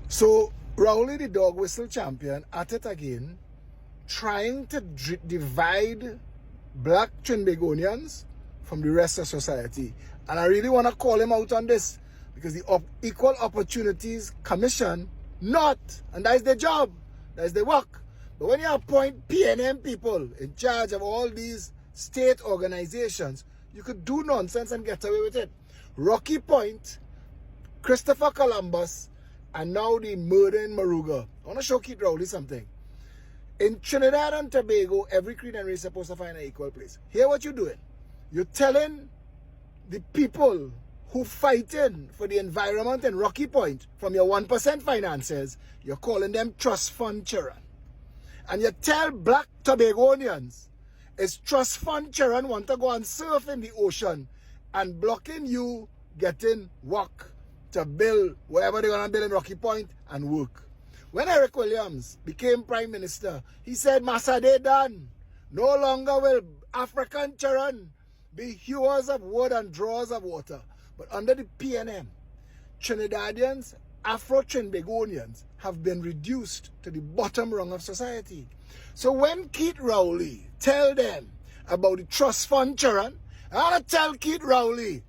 So Rowley, the dog whistle champion, at it again, trying to divide black Trinbagonians from the rest of society. And I really want to call him out on this, because the Equal Opportunities Commission, not, and that is their job, that is their work. But when you appoint PNM people in charge of all these state organizations, you could do nonsense and get away with it. Rocky Point, Christopher Columbus, and now the murder in Maruga. I want to show Keith Rowley something. In Trinidad and Tobago, every creed and race is supposed to find an equal place. Hear what you're doing. You're telling the people who fighting for the environment in Rocky Point from your 1% finances, you're calling them trust fund children. And you tell black Tobagonians, it's trust fund children want to go and surf in the ocean and blocking you getting work to build wherever they're going to build in Rocky Point and work. When Eric Williams became Prime Minister, he said, Massa they done. No longer will African children be hewers of wood and drawers of water. But under the PNM, Trinidadians, Afro-Trinbagonians have been reduced to the bottom rung of society. So when Keith Rowley tell them about the trust fund children, I want to tell Keith Rowley,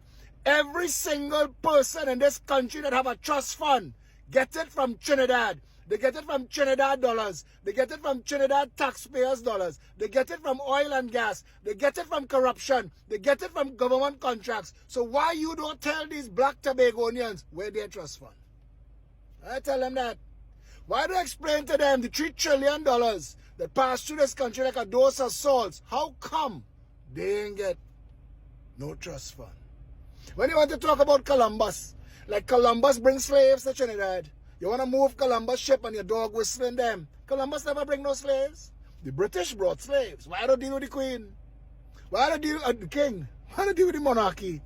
every single person in this country that have a trust fund, get it from Trinidad. They get it from Trinidad dollars. They get it from Trinidad taxpayers' dollars. They get it from oil and gas. They get it from corruption. They get it from government contracts. So why you don't tell these black Tobagonians where their trust fund? I tell them that. Why do I explain to them the $3 trillion that passed through this country like a dose of salt? How come they ain't get no trust fund? When you want to talk about Columbus, like Columbus brings slaves to Trinidad. You want to move Columbus ship and your dog whistling them. Columbus never bring no slaves. The British brought slaves. Why don't deal with the Queen? Why don't deal with the King? Why don't deal with the monarchy?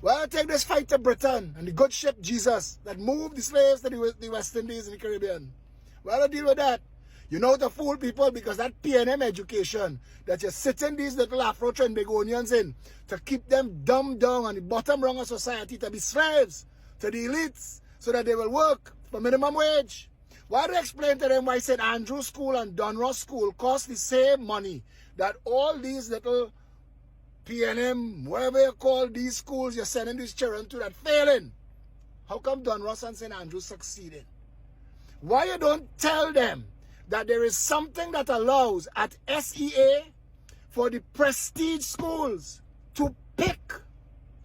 Why don't take this fight to Britain and the good ship Jesus that moved the slaves to the West Indies and the Caribbean? Why don't deal with that? You know how to fool people, because that PNM education that you're sitting these little Afro-Trinbagonians in to keep them dumbed down on the bottom rung of society to be slaves to the elites so that they will work for minimum wage. Why do you explain to them why St. Andrew's School and Donruss School cost the same money that all these little PNM, whatever you call these schools you're sending these children to that failing? How come Donruss and St. Andrews succeeded? Why you don't tell them that there is something that allows at SEA for the prestige schools to pick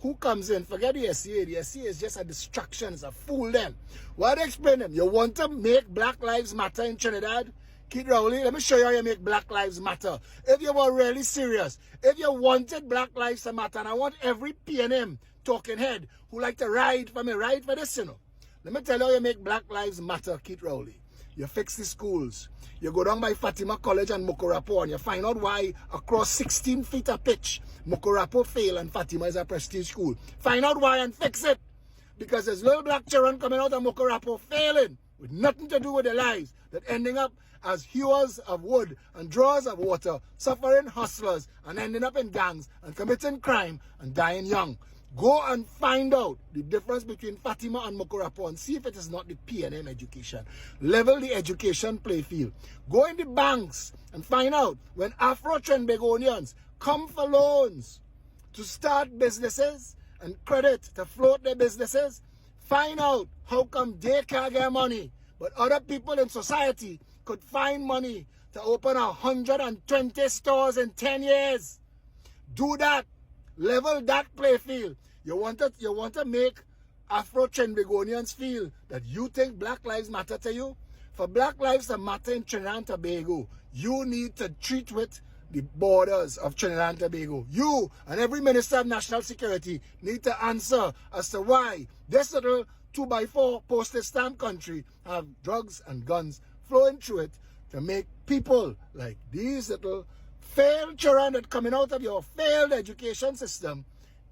who comes in? Forget the SEA. The SEA is just a distraction. It's a fool them. Why do you explain them? You want to make Black Lives Matter in Trinidad? Keith Rowley, let me show you how you make Black Lives Matter. If you were really serious, if you wanted Black Lives to matter, and I want every PNM talking head who like to ride for me, ride for this, you know. Let me tell you how you make Black Lives Matter, Keith Rowley. You fix the schools. You go down by Fatima College and Mokorapo and you find out why across 16 feet of pitch, Mokorapo fail and Fatima is a prestige school. Find out why and fix it. Because there's little black children coming out of Mokorapo failing with nothing to do with their lives, that ending up as hewers of wood and drawers of water, suffering hustlers and ending up in gangs and committing crime and dying young. Go and find out the difference between Fatima and Mokorapo and see if it is not the PNM education. Level the education play field. Go in the banks and find out when Afro-Trinbagonians come for loans to start businesses and credit to float their businesses. Find out how come they can't get money, but other people in society could find money to open 120 stores in 10 years. Do that. Level that play field. You want to make Afro-Trinbagonians feel that you think Black Lives Matter to you? For Black Lives to matter in Trinidad and Tobago, you need to treat with the borders of Trinidad and Tobago. You and every Minister of National Security need to answer as to why this little 2x4 postage stamp country have drugs and guns flowing through it to make people like these little failed children that coming out of your failed education system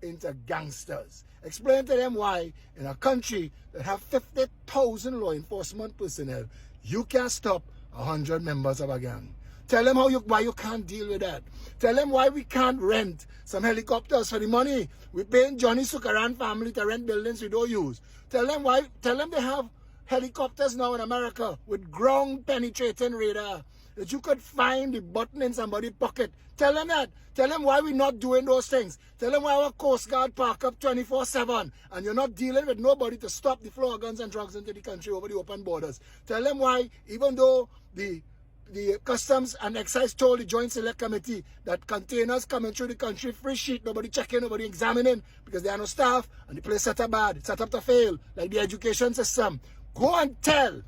into gangsters. Explain to them why in a country that have 50,000 law enforcement personnel, you can't stop 100 members of a gang. Tell them why you can't deal with that. Tell them why we can't rent some helicopters for the money we're paying Johnny Sukaran family to rent buildings we don't use. Tell them they have helicopters now in America with ground penetrating radar that you could find the button in somebody's pocket. Tell them that. Tell them why we're not doing those things. Tell them why our Coast Guard park up 24/7 and you're not dealing with nobody to stop the flow of guns and drugs into the country over the open borders. Tell them why, even though the Customs and Excise told the Joint Select Committee that containers coming through the country free sheet, nobody checking, nobody examining, because there are no staff and the place set up bad, set up to fail, like the education system. Go and tell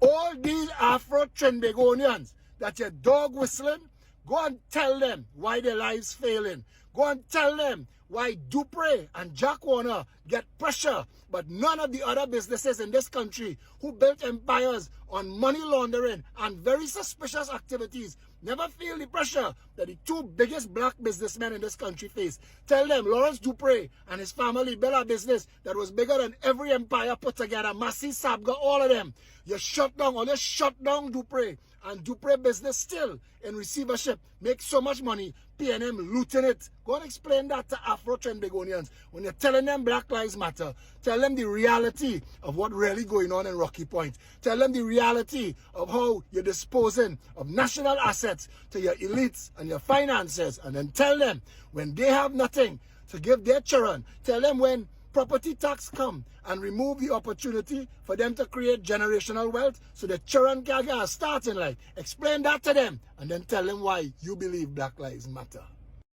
all these Afro-Trinbagonians that your dog whistling. Go and tell them why their lives failing. Go and tell them why Dupre and Jack Warner get pressure, but none of the other businesses in this country who built empires on money laundering and very suspicious activities never feel the pressure that the two biggest black businessmen in this country face. Tell them Lawrence Dupre and his family built a business that was bigger than every empire put together. Massey, Sabga, all of them. You shut down, or you shut down Dupre, and Dupre business still in receivership, make so much money, PNM looting it. Go and explain that to Afro-Trinbagonians. When you're telling them Black Lives Matter, tell them the reality of what really going on in Rocky Point. Tell them the reality of how you're disposing of national assets to your elites and your finances. And then tell them when they have nothing to give their children, tell them when property tax come and remove the opportunity for them to create generational wealth so the children can get a start in life. Explain that to them and then tell them why you believe Black Lives Matter.